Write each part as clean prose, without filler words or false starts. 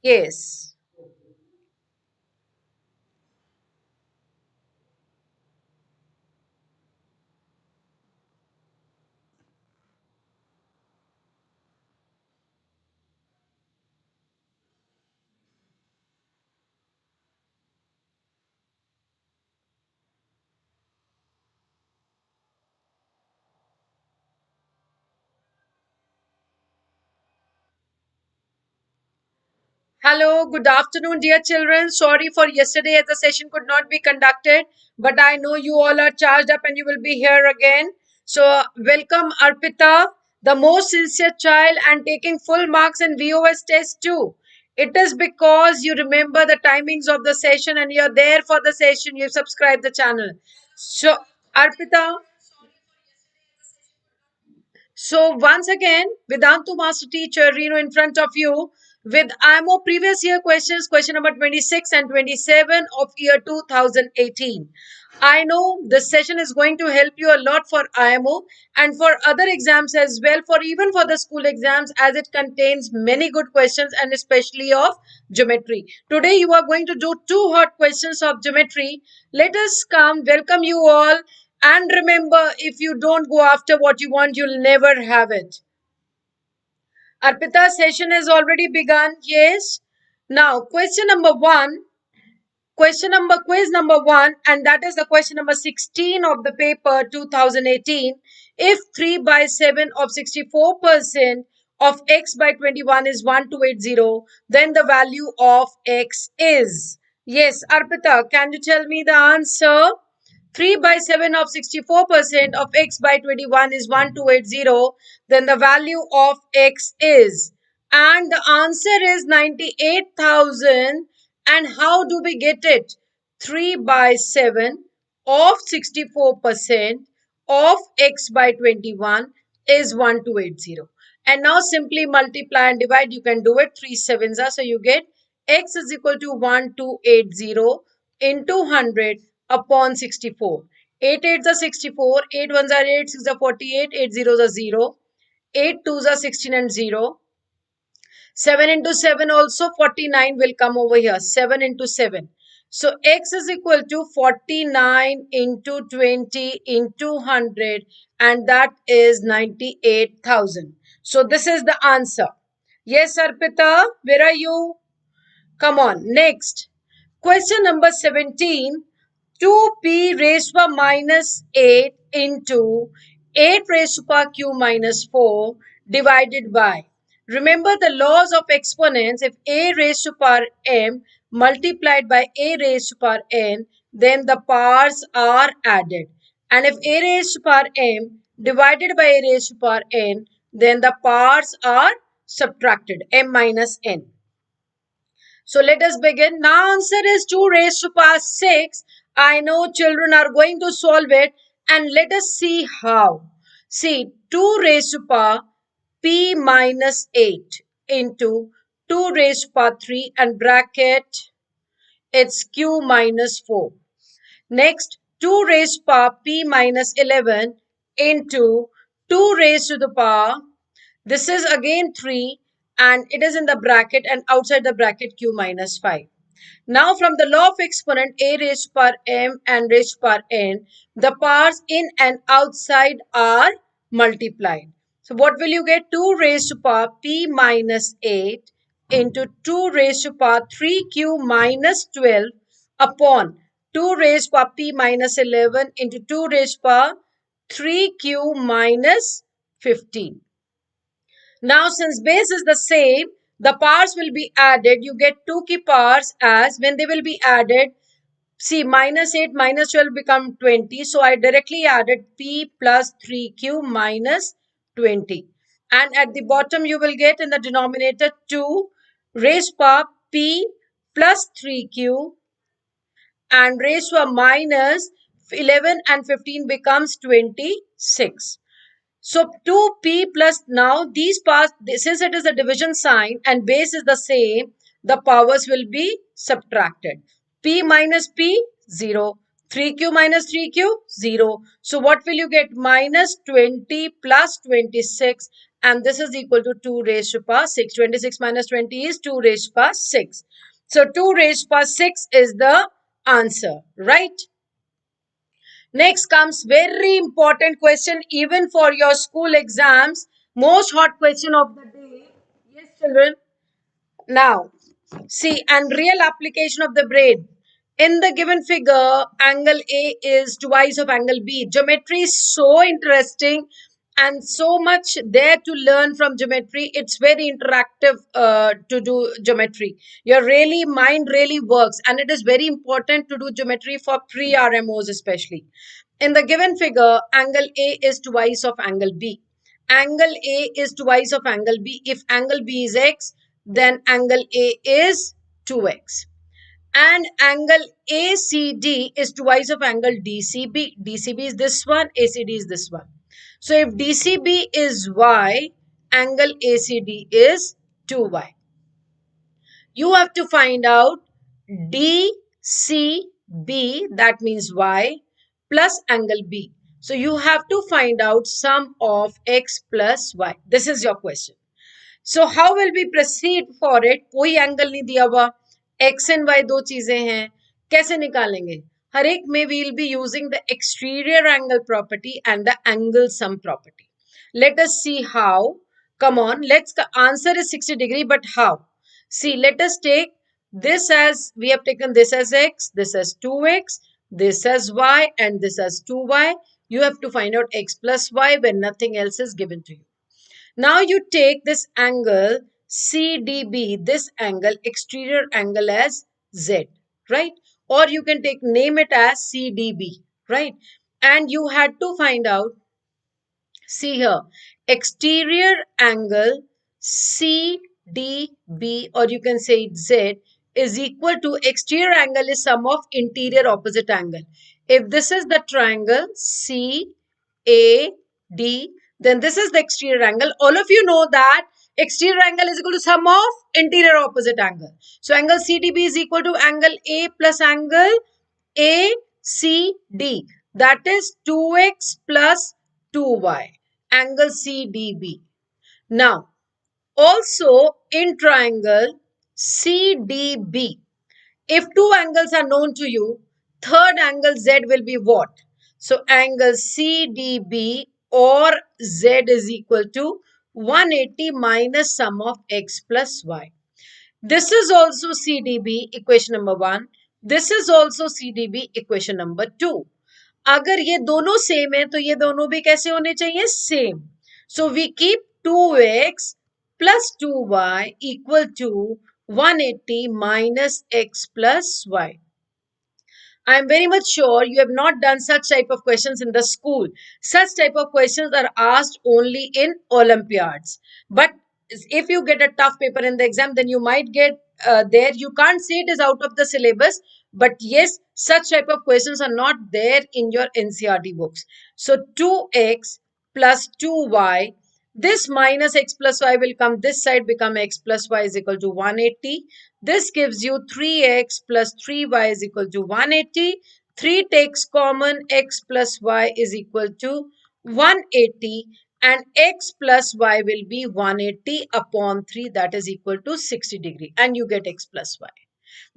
Yes. Hello, good afternoon, dear children. Sorry for yesterday as the session could not be conducted, but I know you all are charged up and you will be here again. So, welcome Arpita, the most sincere child and taking full marks in VOS test too. It is because you remember the timings of the session and you're there for the session, you subscribe the channel. So, Arpita, so once again, Vedantu Master Teacher Reenu in front of you with IMO previous year questions, question number 26 and 27 of year 2018. I know this session is going to help you a lot for IMO and for other exams as well, for even for the school exams, as it contains many good questions and especially of geometry. Today you are going to do two hot questions of geometry. Let us come, welcome you all, and remember, if you don't go after what you want, you'll never have it. Arpita, session has already begun. Yes. Now, quiz number one, and that is the question number 16 of the paper 2018. If 3 by 7 of 64% of x by 21 is 1280, then the value of x is. Yes, Arpita, can you tell me the answer? 3 by 7 of 64% of x by 21 is 1280. Then the value of x is. And the answer is 98,000. And how do we get it? 3 by 7 of 64% of x by 21 is 1280. And now simply multiply and divide. You can do it. 3 sevens are. So you get x is equal to 1280 into 100 upon 64. 8 8s are 64, 8 1s are 8, 6 are 48, 8 zeros are 0, 8 2s are 16 and 0. 7 into 7 also 49 will come over here. 7 into 7. So x is equal to 49 into 20 into 100 and that is 98,000. So this is the answer. Yes, Arpita, where are you? Come on, next. Question number 17. 2p raised to power minus 8 into 8 raised to power q minus 4 divided by. Remember the laws of exponents. If a raised to power m multiplied by a raised to power n, then the powers are added. And if a raised to power m divided by a raised to power n, then the powers are subtracted, m minus n. So let us begin. Now answer is 2 raised to power 6. I know children are going to solve it and let us see how. See, 2 raised to power p minus 8 into 2 raised to power 3 and bracket it's q minus 4. Next, 2 raised to power p minus 11 into 2 raised to the power, this is again 3 and it is in the bracket and outside the bracket q minus 5. Now from the law of exponent a raised to power m and raised to power n, the powers in and outside are multiplied. So what will you get? 2 raised to power p minus 8 into 2 raised to power 3q minus 12 upon 2 raised to power p minus 11 into 2 raised to power 3q minus 15. Now, since base is the same, the powers will be added. You get 2 key powers as when they will be added. See, minus 8 minus 12 become 20. So, I directly added p plus 3q minus 20. And at the bottom, you will get in the denominator 2 raised power p plus 3q and raised to a minus 11 and 15 becomes 26. So 2p plus, now these powers, since it is a division sign and base is the same, the powers will be subtracted. P minus p, 0. 3q minus 3q, 0. So what will you get? Minus 20 plus 26 and this is equal to 2 raised to power 6. 26 minus 20 is 2 raised to power 6. So 2 raised to power 6 is the answer, right? Next comes very important question even for your school exams. Most hot question of the day. Yes, children. Now, see, and real application of the brain. In the given figure, angle A is twice of angle B. Geometry is so interesting and so much there to learn from geometry. It's very interactive to do geometry. Your really mind really works, and it is very important to do geometry for pre-RMOs especially. In the given figure, angle A is twice of angle B. Angle A is twice of angle B. If angle B is x, then angle A is 2x. And angle ACD is twice of angle DCB. DCB is this one, ACD is this one. So if DCB is y, angle ACD is 2y. You have to find out DCB, that means y, plus angle B. So you have to find out sum of x plus y. This is your question. So how will we proceed for it? कोई angle नहीं दिया हुआ, x and y दो चीजें हैं, कैसे निकालेंगे? हर एक में we will be using the exterior angle property and the angle sum property. Let us see how. Come on, let's answer is 60 degree, but how? See, let us take this as, we have taken this as x, this as 2x, this as y, and this as 2y. You have to find out x plus y when nothing else is given to you. Now you take this angle CDB, this angle, exterior angle as Z, right? Or you can name it as CDB, right? And you had to find out, see here, exterior angle CDB, or you can say it Z, is equal to exterior angle is sum of interior opposite angle. If this is the triangle CAD, then this is the exterior angle. All of you know that exterior angle is equal to sum of interior opposite angle. So angle CDB is equal to angle A plus angle ACD. That is 2x plus 2y. Angle CDB. Now, also in triangle CDB, if two angles are known to you, third angle Z will be what? So angle CDB or Z is equal to 180 minus sum of x plus y. This is also CDB, equation number 1. This is also CDB, equation number 2. अगर ये दोनों same है तो ये दोनों भी कैसे होने चाहिए? Same. So we keep 2x plus 2y equal to 180 minus x plus y. I am very much sure you have not done such type of questions in the school. Such type of questions are asked only in Olympiads. But if you get a tough paper in the exam, then you might get there. You can't say it is out of the syllabus. But yes, such type of questions are not there in your NCERT books. So 2x plus 2y. This minus x plus y will come this side, become x plus y is equal to 180. This gives you 3x plus 3y is equal to 180. 3 takes common, x plus y is equal to 180. And x plus y will be 180 upon 3, that is equal to 60 degree. And you get x plus y.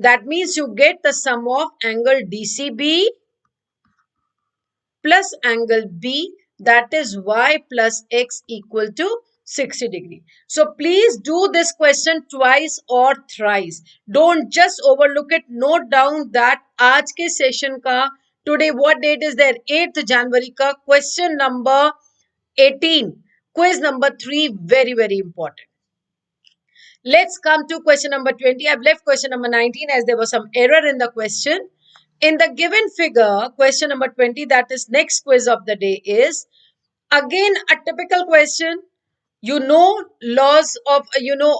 That means you get the sum of angle DCB plus angle B, that is y plus x equal to 60 degree. So please do this question twice or thrice. Don't just overlook it. Note down that आज के session का, today what date is there? 8th January का question number 18. Quiz number 3, very, very important. Let's come to question number 20. I've left question number 19 as there was some error in the question. In the given figure, question number 20, that is next quiz of the day, is again a typical question. You know laws of,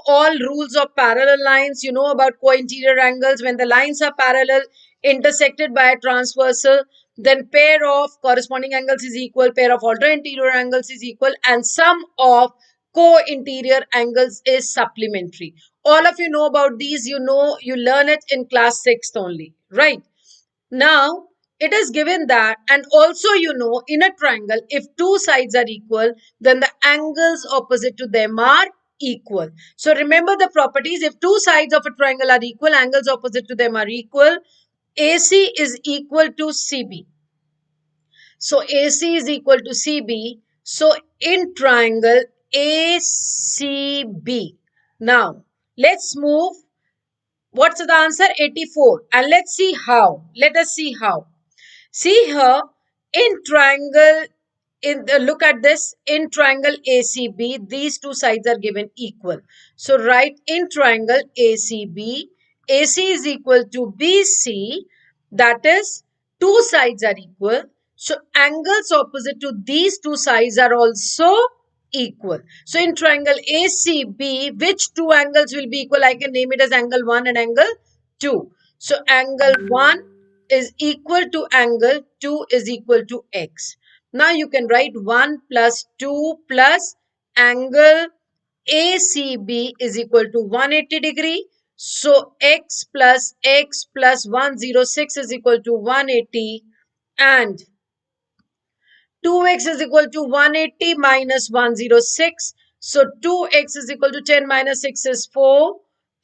all rules of parallel lines. You know about co-interior angles. When the lines are parallel, intersected by a transversal, then pair of corresponding angles is equal, pair of alternate interior angles is equal, and sum of co-interior angles is supplementary. All of you know about these. You learn it in class 6th only, right? Now, it is given that, and also in a triangle, if two sides are equal, then the angles opposite to them are equal. So remember the properties. If two sides of a triangle are equal, angles opposite to them are equal. AC is equal to CB. So AC is equal to CB. So in triangle ACB. Now let's move. What's the answer? 84. And let's see how. Let us see how. See here, in triangle, look at this, in triangle ACB, these two sides are given equal. So write in triangle ACB, AC is equal to BC, that is, two sides are equal. So angles opposite to these two sides are also equal. So in triangle ACB, which two angles will be equal? I can name it as angle 1 and angle 2. So angle 1 is equal to angle 2 is equal to x. Now you can write 1 plus 2 plus angle ACB is equal to 180 degree. So x plus 106 is equal to 180, and 2x is equal to 180 minus 106. So 2x is equal to 10 minus 6 is 4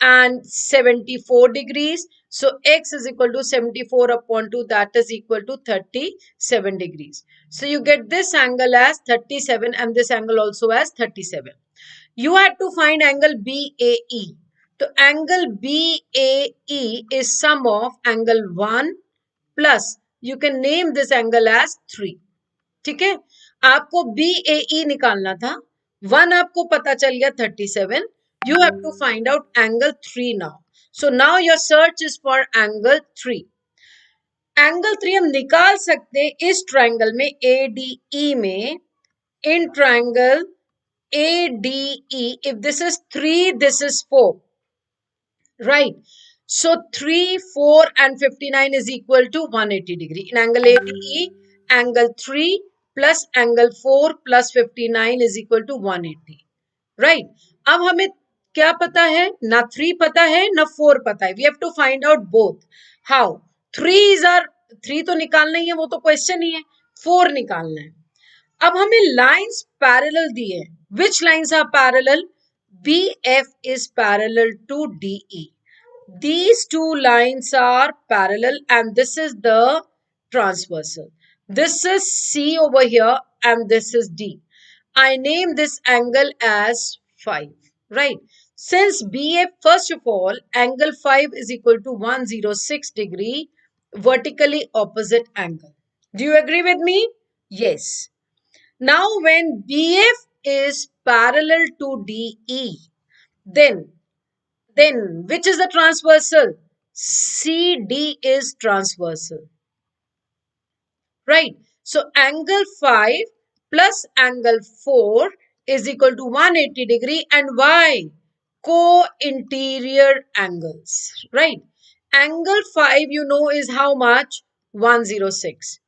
and 74 degrees. So x is equal to 74 upon 2, that is equal to 37 degrees. So you get this angle as 37 and this angle also as 37. You had to find angle BAE. So angle BAE is sum of angle 1 plus, you can name this angle as 3. ठीक है, आपको BAE निकालना था, 1 आपको पता चल गया 37. You have to find out angle 3 now. So now your search is for angle 3. Angle 3 हम निकाल सकते हैं इस ट्रायंगल में ADE में. In triangle ADE, if this is 3, this is 4. Right. So 3, 4 and 59 is equal to 180 degree. In angle ADE, angle 3 plus angle 4 plus 59 is equal to 180. Right. अब हमें क्या पता है? ना 3 पता है, ना 4 पता है. We have to find out both. How? 3 तो निकालना ही है, वो तो क्वेश्चन ही है. 4 निकालना है. अब हमें लाइंस पैरेलल दी है. Which lines are parallel? BF is parallel to DE. These two lines are parallel and this is the transversal. This is C over here and this is D. I name this angle as 5, right? Since BF, first of all, angle 5 is equal to 106 degree, vertically opposite angle. Do you agree with me? Yes. Now when BF is parallel to DE, then which is the transversal? CD is transversal. Right. So angle 5 plus angle 4 is equal to 180 degree, and why? Co-interior angles. Right. Angle 5 is how much? 106.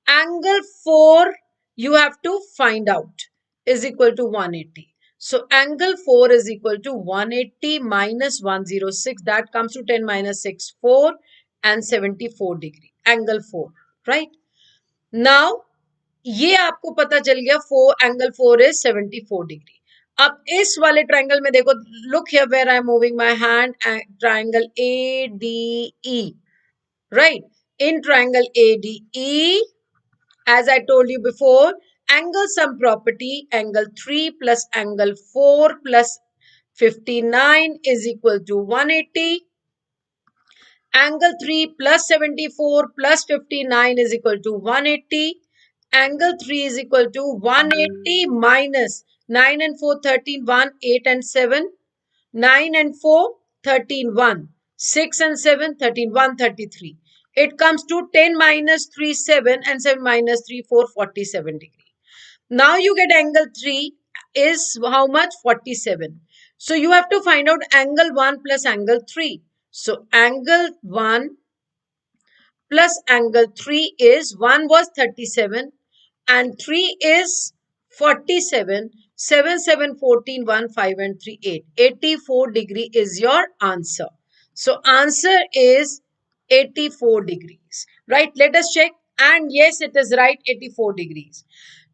Angle 4 you have to find out is equal to 180. So angle 4 is equal to 180 minus 106. That comes to 10 minus 6, 4 and 74 degree. Angle 4. Right. Now, ये आपको पता चल गया 4 angle 4 is 74 degree. अब इस वाले triangle में देखो, look here where I am moving my hand, triangle ADE. Right. In triangle ADE, as I told you before, angle sum property, angle 3 plus angle 4 plus 59 is equal to 180. Angle 3 plus 74 plus 59 is equal to 180. Angle 3 is equal to 180 minus 9 and 4, 13, 1, 8 and 7. 9 and 4, 13, 1. 6 and 7, 13, 1, 33. It comes to 10 minus 3, 7 and 7 minus 3, 4, 47 degree. Now you get angle 3 is how much? 47. So you have to find out angle 1 plus angle 3. So angle 1 plus angle 3 is 1 was 37 and 3 is 47. 7, 7, 14, 1, 5 and 3, 8. 84 degree is your answer. So answer is 84 degrees, right? Let us check. And yes, it is right, 84 degrees.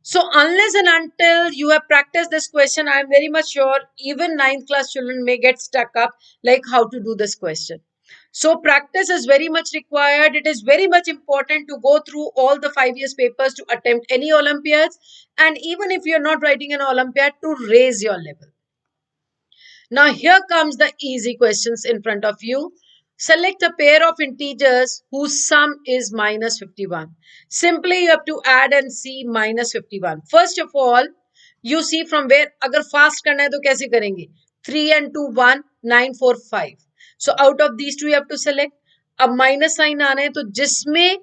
So unless and until you have practiced this question, I am very much sure even ninth class children may get stuck up like how to do this question. So practice is very much required. It is very much important to go through all the 5 years papers to attempt any Olympiads. And even if you're not writing an Olympiad, to raise your level. Now here comes the easy questions in front of you. Select a pair of integers whose sum is minus 51. Simply you have to add and see minus 51. First of all, you see from where, अगर fast करना है तो कैसे करेंगे? 3 and 2, 1, 9, 4, 5. So out of these two you have to select. अब minus sign आना है तो जिसमें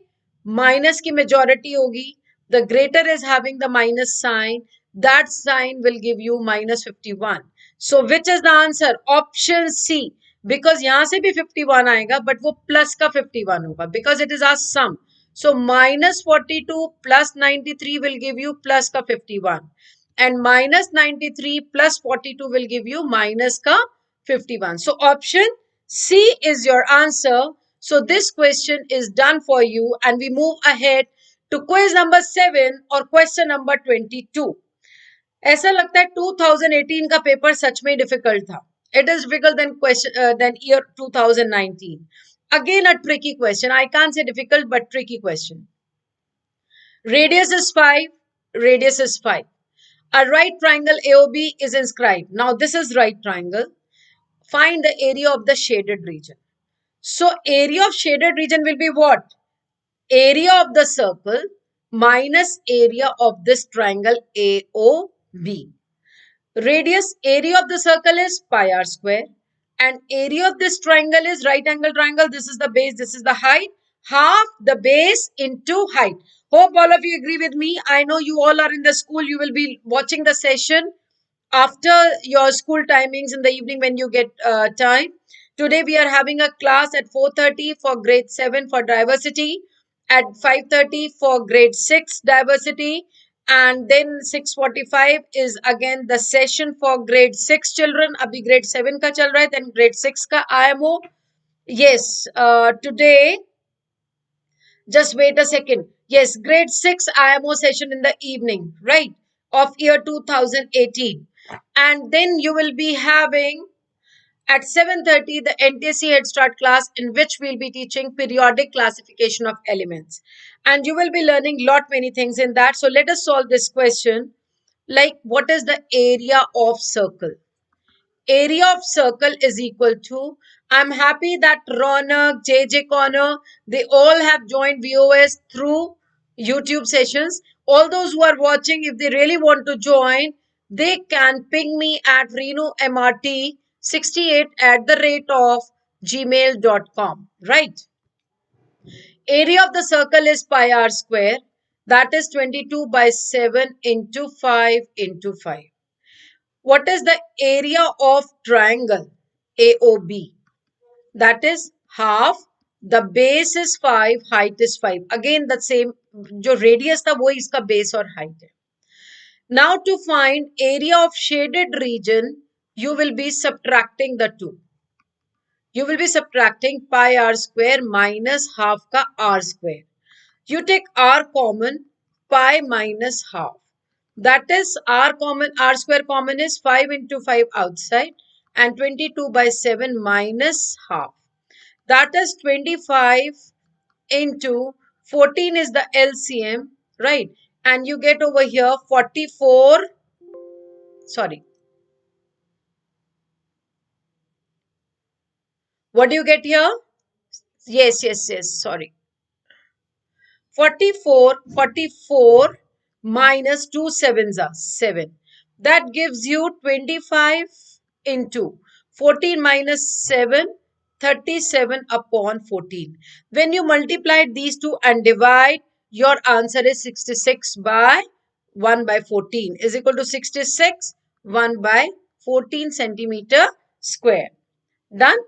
minus की majority होगी, the greater is having the minus sign, that sign will give you minus 51. So which is the answer? Option C. Because यहाँ से भी 51 आएगा, but वो plus का 51 होगा, because it is our sum. So minus 42 plus 93 will give you plus का 51. And minus 93 plus 42 will give you minus ka 51. So option C is your answer. So this question is done for you, and we move ahead to quiz number 7 or question number 22. ऐसा लगता है 2018 का paper सच में difficult था. It is difficult than year 2019. Again a tricky question. I can't say difficult but tricky question. Radius is 5. Radius is 5. A right triangle AOB is inscribed. Now this is right triangle. Find the area of the shaded region. So area of shaded region will be what? Area of the circle minus area of this triangle AOB. Radius, area of the circle is pi r square. And area of this triangle is right angle triangle. This is the base, this is the height. Half the base into height. Hope all of you agree with me. I know you all are in the school. You will be watching the session after your school timings in the evening when you get time. Today we are having a class at 4:30 for grade 7 for diversity, at 5:30 for grade 6 diversity, and then 6:45 is again the session for grade 6 children. Abhi grade 7 ka chal raha hai, then grade 6 ka IMO. Yes, today, just wait a second. Yes, grade 6 IMO session in the evening, right, of year 2018. And then you will be having at 7:30 the NTC Head Start class, in which we'll be teaching periodic classification of elements. And you will be learning lot many things in that. So let us solve this question. Like, what is the area of circle? Area of circle is equal to, I'm happy that Ronak, JJ Connor, they all have joined VOS through YouTube sessions. All those who are watching, if they really want to join, they can ping me at ReenuMrt68 at the rate of gmail.com, right? Area of the circle is pi r square. That is 22 by 7 into 5 into 5. What is the area of triangle AOB? That is half. The base is 5, height is 5. Again the same, जो radius था वो इसका base और height है. Now to find area of shaded region, you will be subtracting the two. You will be subtracting pi r square minus half का r square. You take r common, pi minus half. That is r square common is 5 into 5 outside, and 22 by 7 minus half. That is 25 into 14 is the LCM, right? And you get over here 44. Sorry. What do you get here? Yes. Sorry. 44 minus 2 sevens are 7. That gives you 25 into 14 minus 7, 37 upon 14. When you multiply these two and divide, your answer is 66 by 1 by 14 is equal to 66 1 by 14 centimeter square. Done?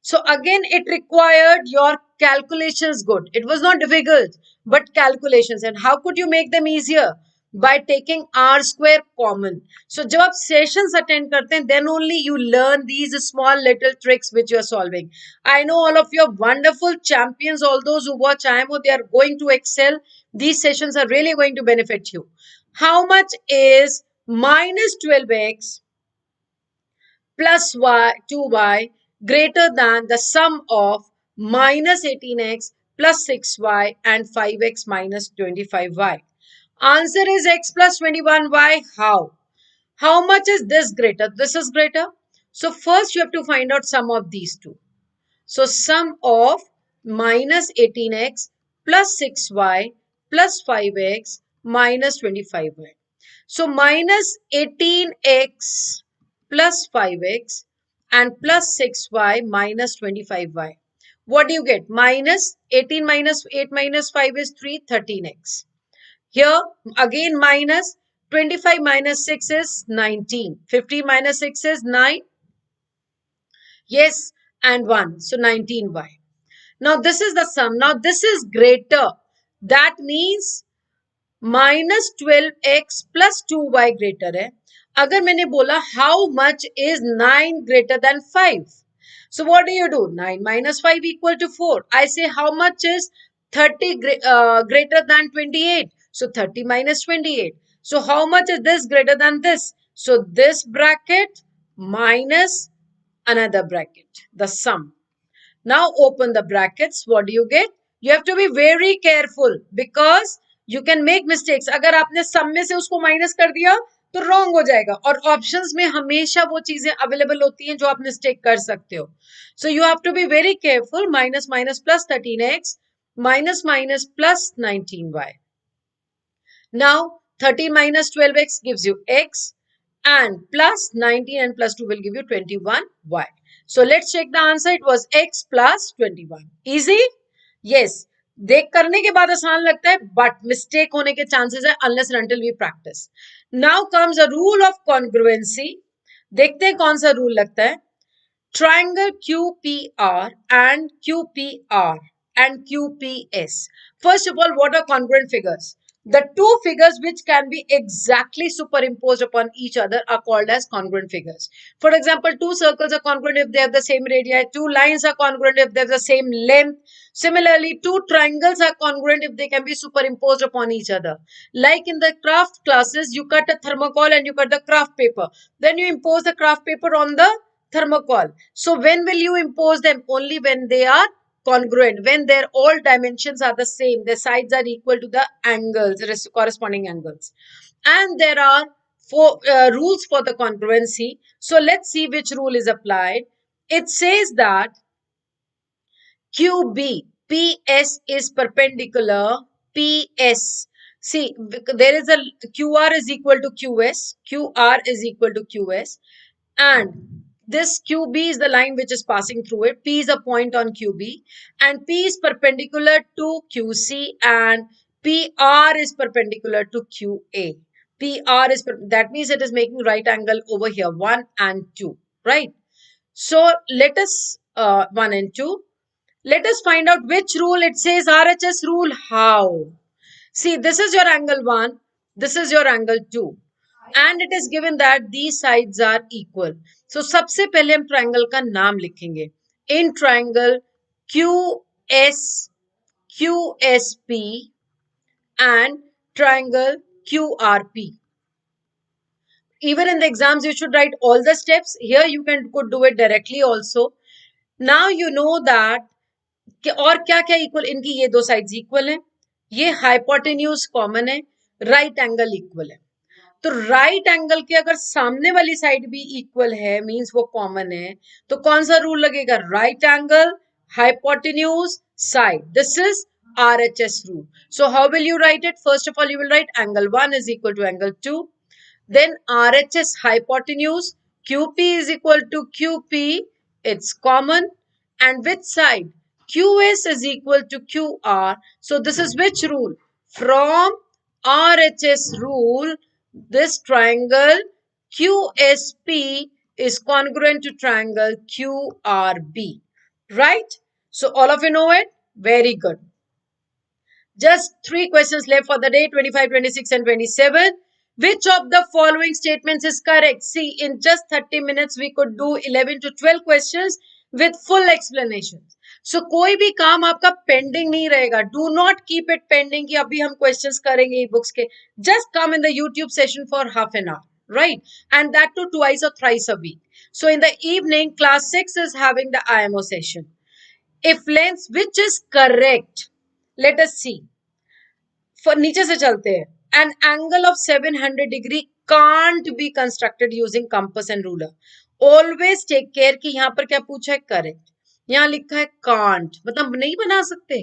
So again, it required your calculations good. It was not difficult, but calculations. And how could you make them easier? by taking r square common. So जब आप sessions attend करते हैं, then only you learn these small little tricks which you are solving. I know all of you are wonderful champions. All those who watch IMO, they are going to excel. These sessions are really going to benefit you. How much is minus 12x plus 2y greater than the sum of minus 18x plus 6y and 5x minus 25y? Answer is x plus 21y. How? How much is this greater? This is greater. So first you have to find out sum of these two. So sum of minus 18x plus 6y plus 5x minus 25y. So minus 18x plus 5x and plus 6y minus 25y. What do you get? Minus 18 minus 8 minus 5 is 3, 13x. Here again minus 25 minus 6 is 19. 50 minus 6 is 9. Yes, and 1. So 19y. Now this is the sum. Now this is greater. That means minus 12x plus 2y greater है. अगर मैंने बोला how much is 9 greater than 5? So what do you do? 9 minus 5 equal to 4. I say how much is 30 greater than 28? So 30 minus 28. So how much is this greater than this? So this bracket minus another bracket, the sum. Now open the brackets. What do you get? You have to be very careful because you can make mistakes. अगर आपने sum में से उसको minus कर दिया तो wrong हो जाएगा. और options में हमेशा वो चीजें available होती हैं जो आप mistake कर सकते हो. So you have to be very careful. Minus minus plus 13x minus minus plus 19y. Now 13 minus 12x gives you x and plus 19 and plus 2 will give you 21y. So let's check the answer. It was x plus 21. Easy? Yes. देख करने के बाद आसान लगता है but mistake होने के chances है unless and until we practice. Now comes a rule of congruency. देखते हैं कौन सा rule लगता है. Triangle QPR and QPR and QPS. First of all, what are congruent figures? The two figures which can be exactly superimposed upon each other are called as congruent figures. For example, two circles are congruent if they have the same radii, two lines are congruent if they have the same length. Similarly, two triangles are congruent if they can be superimposed upon each other. Like in the craft classes, you cut a thermocol and you cut the craft paper. Then you impose the craft paper on the thermocol. So when will you impose them? Only when they are congruent, when their all dimensions are the same, the sides are equal to the angles, corresponding angles. And there are four rules for the congruency. So let's see which rule is applied. It says that QB, PS is perpendicular, PS. See, there is a QR is equal to QS, QR is equal to QS, and this QB is the line which is passing through it. P is a point on QB, and P is perpendicular to QC, and PR is perpendicular to QA. PR is, that means it is making right angle over here, 1 and 2, right? So let us, 1 and 2. Let us find out which rule. It says RHS rule. How? See, this is your angle 1, this is your angle 2. And it is given that these sides are equal. So सबसे पहले हम triangle का नाम लिखेंगे. In triangle QSP and triangle QRP. Even in the exams, you should write all the steps. Here you could do it directly also. Now you know that और क्या क्या equal, इनकी ये दो साइड्स इक्वल हैं, ये हाइपोटेन्यूज कॉमन है, right angle equal है. तो राइट एंगल के अगर सामने वाली साइड भी इक्वल है मींस वो कॉमन है, तो कौन सा रूल लगेगा? Right angle hypotenuse side. This is RHS rule. So how will you write it? First of all, you will write angle 1 is equal to angle 2. Then RHS hypotenuse, QP is equal to QP, it's common. And which side? QS is equal to QR. So this is which rule? From RHS rule, this triangle QSP is congruent to triangle QRB. Right? So all of you know it? Very good. Just 3 questions left for the day, 25, 26 and 27. Which of the following statements is correct? See, in just 30 minutes, we could do 11 to 12 questions with full explanations. So, कोई भी काम आपका pending नहीं रहेगा. Do not keep it pending कि अभी हम questions करेंगे e-books के. Just come in the YouTube session for half an hour, right? And that too twice or thrice a week. So, in the evening, class 6 is having the IMO session. If length, which is correct? Let us see. For नीचे से चलते हैं. An angle of 700 degree can't be constructed using compass and ruler. Always take care कि यहाँ पर क्या पूछा है correct. यहाँ लिखा है can't, मतलब नहीं बना सकते.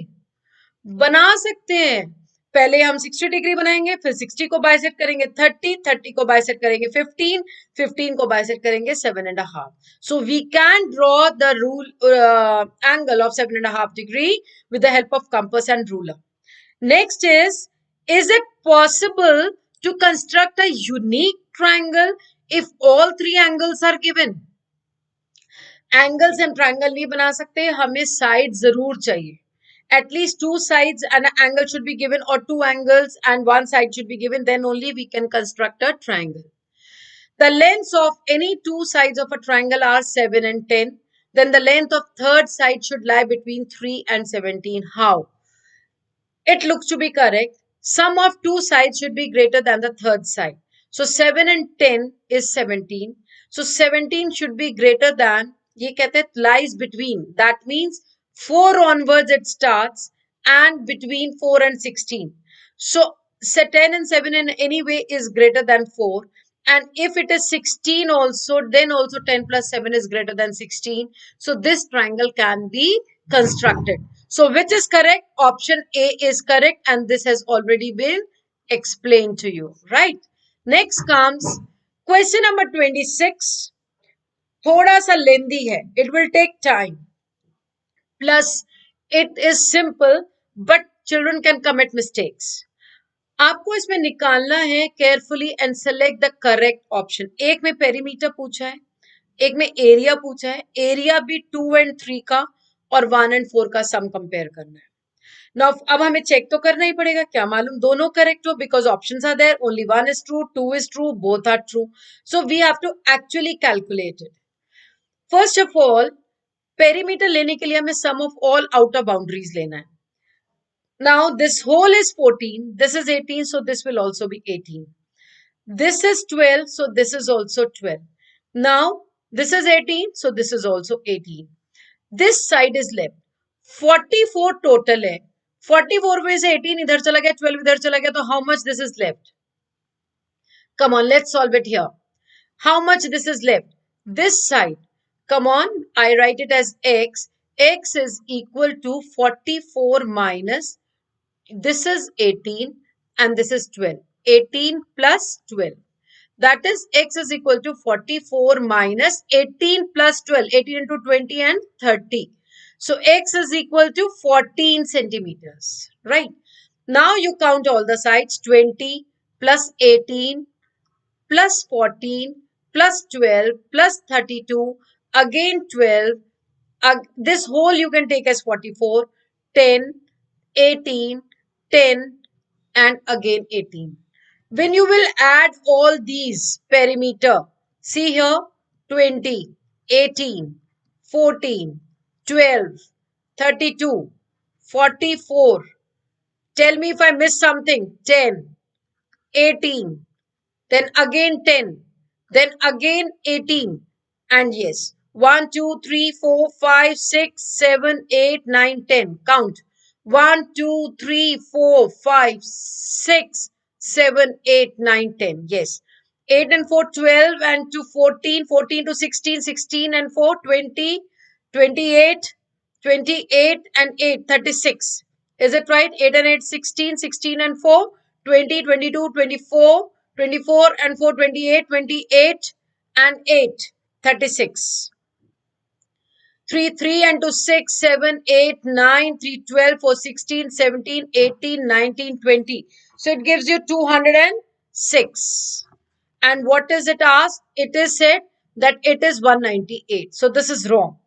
बना सकते हैं. पहले हम 60 डिग्री बनाएंगे, फिर 60 को बाइसेक्ट करेंगे 30, 30 को बाइसेक्ट करेंगे 15, 15 को बाइसेक्ट करेंगे 7.5. So we can draw the angle of 7.5 degree with the help of compass and ruler. Next is it possible to construct a unique triangle if all 3 angles are given? Angles and triangle नहीं बना सकते, हमें side जरूर चाहिए. At least 2 sides and an angle should be given, or 2 angles and 1 side should be given. Then only we can construct a triangle. The lengths of any 2 sides of a triangle are 7 and 10. Then the length of third side should lie between 3 and 17. How? It looks to be correct. Sum of 2 sides should be greater than the third side. So 7 and 10 is 17. So 17 should be greater than, ये कहते हैं lies between. That means 4 onwards it starts and between 4 and 16. So 10 and 7 in any way is greater than 4. And if it is 16 also, then also 10 plus 7 is greater than 16. So this triangle can be constructed. So which is correct? Option A is correct, and this has already been explained to you, right? Next comes question number 26. थोड़ा सा lengthy है. It will take time. Plus, it is simple, but children can commit mistakes. आपको इसमें निकालना है carefully and select the correct option. एक में perimeter पूछा है, एक में area पूछा है. Area भी 2 and 3 का और 1 and 4 का सम कंपेयर करना है. Now, अब हमें चेक तो करना ही पड़ेगा, क्या मालूम दोनों करेक्ट हो, because options are there, only 1 is true, 2 is true, both are true. So we have to actually calculate it. First of all, perimeter लेने के लिए हमें sum of all outer boundaries लेना है. Now this whole is 14, this is 18, so this will also be 18. This is 12, so this is also 12. Now this is 18, so this is also 18. This side is left. 44 total है. 44 में से 18 इधर चला गया, 12 इधर चला गया, तो how much this is left? Come on, let's solve it here. How much this is left? This side. Come on, I write it as x. X is equal to 44 minus, this is 18 and this is 12. 18 plus 12. That is x is equal to 44 minus 18 plus 12. 18 into 20 and 30. So x is equal to 14 centimeters, right? Now you count all the sides. 20 plus 18 plus 14 plus 12 plus 32, again 12. This whole you can take as 44, 10, 18, 10 and again 18. When you will add all these perimeter, see here 20, 18, 14, 12, 32, 44. Tell me if I missed something. 10, 18, then again 10, then again 18. And yes, 1, 2, 3, 4, 5, 6, 7, 8, 9, 10. Count. 1, 2, 3, 4, 5, 6, 7, 8, 9, 10. Yes. 8 and 4, 12 and 2, 14, 14 to 16, 16 and 4, 20, 28, 28 and 8, 36. Is it right? 8 and 8, 16, 16 and 4, 20, 22, 24, 24 and 4, 28, 28 and 8, 36. 3, 3 and 2, 6, 7, 8, 9, 3, 12, 4, 16, 17, 18, 19, 20. So it gives you 206. And what is it asked? It is said that it is 198. So this is wrong.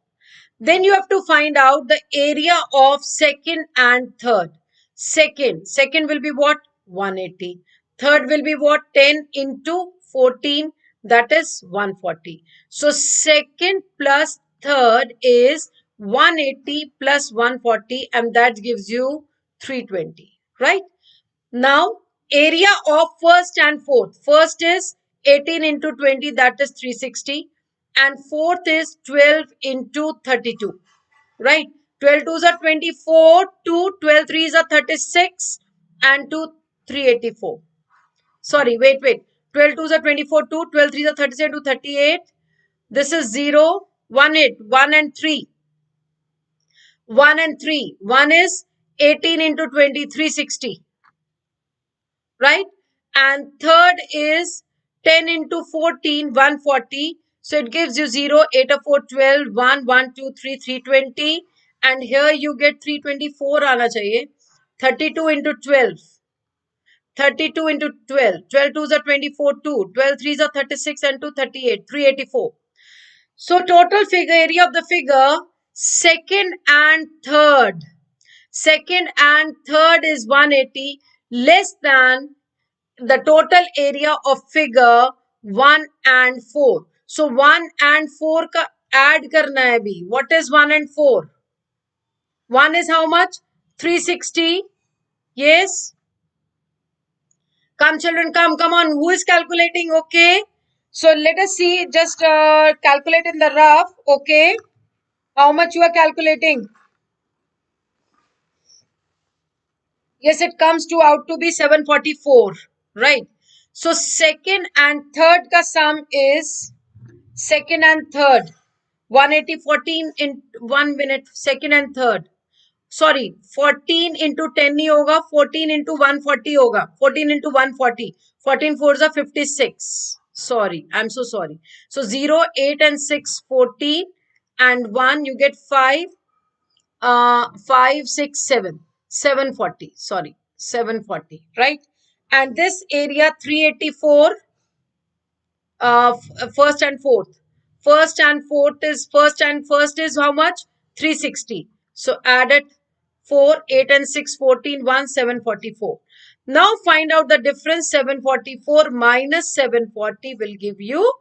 Then you have to find out the area of second and third. Second will be what? 180. Third will be what? 10 into 14, that is 140. So second plus third is 180 plus 140, and that gives you 320, right? Now, area of first and fourth. First is 18 into 20, that is 360. And fourth is 12 into 32, right? 12 twos are 24, 2, 12 threes are 36, and 2, 384. Sorry, wait. 12 twos are 24, 2, 12 threes are 37, 2, 38. This is 0, 1, 8, 1 and 3. 1 and 3. 1 is 18 into 20, 360. Right? And third is 10 into 14, 140. So it gives you 0, 8 of 4, 12, 1, 1, 2, 3, 320. And here you get 324 aana chahiye. 32 into 12. 32 into 12. 12 twos are 24, 2. 12 threes are 36 and 2, 38. 384. So total figure area of the figure, second and third. Second and third is 180 less than the total area of figure 1 and 4. So 1 and 4 का add करना है भी. What is 1 and 4? 1 is how much? 360. Yes. Come children, come on. Who is calculating? Okay. So let us see. Just calculate in the rough. Okay. How much you are calculating? Yes, it comes to out to be 744. Right. So second and third ka sum is second and third 180 14 in 1 minute. Second and third, sorry, 14 into 10 नहीं होगा, 14 into 140 होगा. 14 into 140, 14 fours are 56. Sorry, I'm so sorry. So 0, 8 and 6, 14, and 1 you get 5, 5, 6, 7, 740. Sorry, 740, right? And this area 384, first and fourth. First and first is how much? 360. So add it 4, 8 and 6, 14, 1, 744. Now find out the difference. 744 minus 740 will give you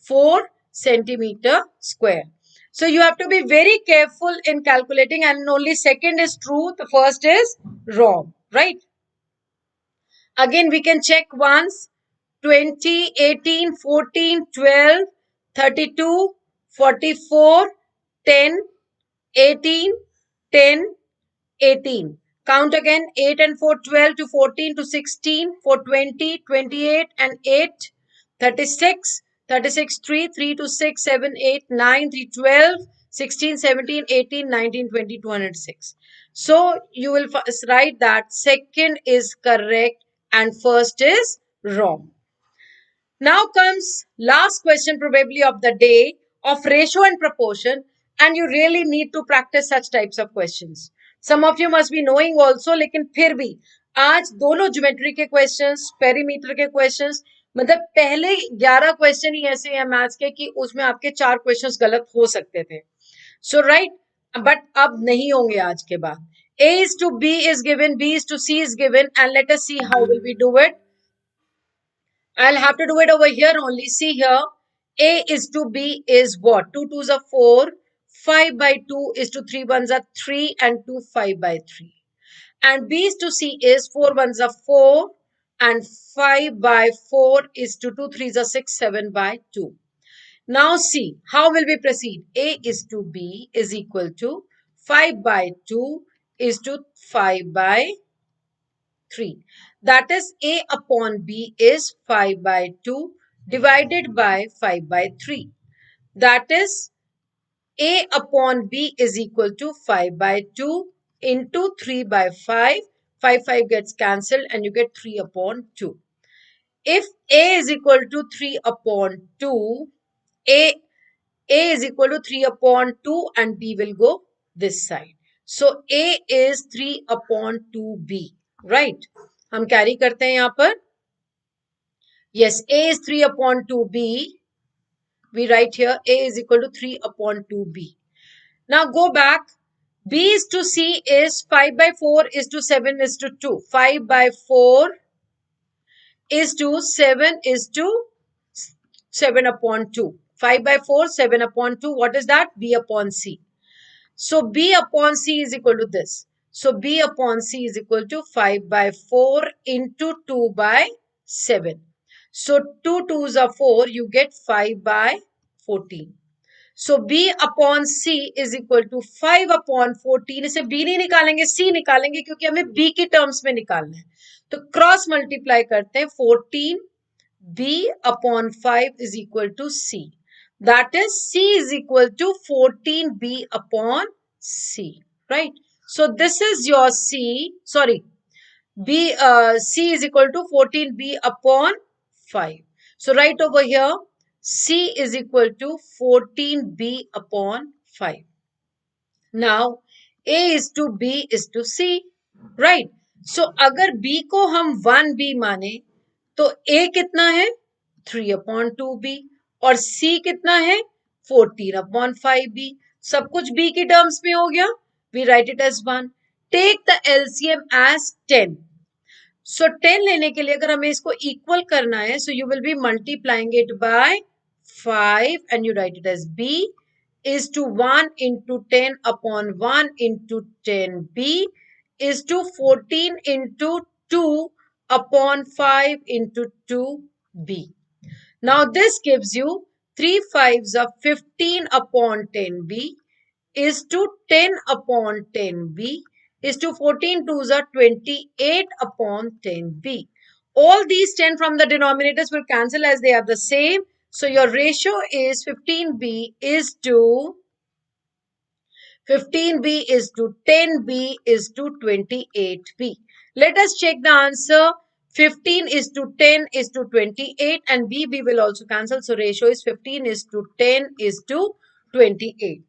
4 centimeter square. So you have to be very careful in calculating, and only second is true, the first is wrong, right? Again, we can check once. 20, 18, 14, 12, 32, 44, 10, 18, 10, 18. Count again. 8 and 4, 12 to 14 to 16, 4, 20, 28 and 8, 36, 36, 3, 3 to 6, 7, 8, 9, 3, 12, 16, 17, 18, 19, 20, 206. So you will write that second is correct and first is wrong. Now comes last question probably of the day of ratio and proportion, and you really need to practice such types of questions. Some of you must be knowing also, लेकिन फिर भी आज दोनों geometry के questions, perimeter के questions, मतलब पहले 11 question ही ऐसे हैं मैथ्स के कि उसमें आपके 4 क्वेश्चंस गलत हो सकते थे. सो राइट, बट अब नहीं होंगे आज के बाद. A is to B is given, B is to C is given, and let us see how will we do it. I'll have to do it over here only. See here, A is to B is what? 2 twos are 4, 5 by 2 is to 3 ones are 3, and 2 5 by 3. And B is to C is 4 ones are 4, and 5 by 4 is to 2 threes are 6, 7 by 2. Now see, how will we proceed? A is to B is equal to 5 by 2 is to 5 by 3. That is A upon B is 5 by 2 divided by 5 by 3. That is A upon B is equal to 5 by 2 into 3 by 5. 5 gets cancelled and you get 3 upon 2. If A is equal to 3 upon 2, A is equal to 3 upon 2 and B will go this side. So A is 3 upon 2B, right? हम carry करते हैं यहां पर. Yes, A is 3 upon 2B. We write here A is equal to 3 upon 2B. Now go back. B is to C is 5 by 4 is to 7 is to 2. 5 by 4 is to 7 is to 7 upon 2. 5 by 4, 7 upon 2. What is that? B upon C. So B upon C is equal to this. So B upon C is equal to 5 by 4 into 2 by 7. So 2 2s are 4. You get 5 by 14. So B upon C is equal to 5 upon 14. इसे B नहीं निकालेंगे, C निकालेंगे क्योंकि हमें B की terms में निकालना है. तो क्रॉस मल्टीप्लाई करते हैं. 14 B upon 5 is equal to C. That is C is equal to 14B upon C. Right? So this is your C. Sorry. C is equal to 14B upon 5. So right over here, C is equal to 14B upon 5. Now, A is to B is to C. Right? So अगर B को हम 1B माने तो A कितना है 3 upon 2B और C कितना है 14 upon 5B. सब कुछ B की टर्म्स में हो गया. We write it as 1. Take the LCM as 10. So 10 लेने के लिए अगर हमें इसको इक्वल करना है, so you will be multiplying it by 5 and you write it as B is to 1 into 10 upon 1 into 10B is to 14 into 2 upon 5 into 2B. Now this gives you 3 5s are 15 upon 10B is to 10 upon 10B is to 14 2s are 28 upon 10B. All these 10 from the denominators will cancel as they are the same. So your ratio is 15B is to 15B is to 10B is to 28B. Let us check the answer. 15 is to 10 is to 28 and B will also cancel. So ratio is 15 is to 10 is to 28.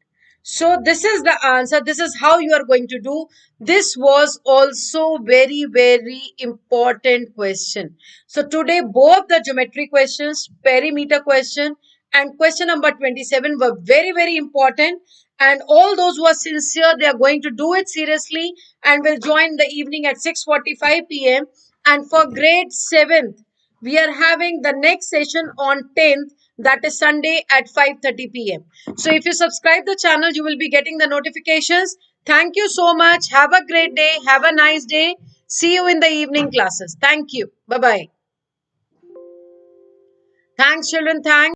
So this is the answer. This is how you are going to do. This was also very, very important question. So today both the geometry questions, perimeter question and question number 27 were very, very important. And all those who are sincere, they are going to do it seriously and will join the evening at 6:45 p.m. And for grade 7th, we are having the next session on 10th, that is Sunday at 5:30 p.m. So if you subscribe the channel, you will be getting the notifications. Thank you so much. Have a great day. Have a nice day. See you in the evening classes. Thank you. Bye-bye. Thanks, children. Thanks.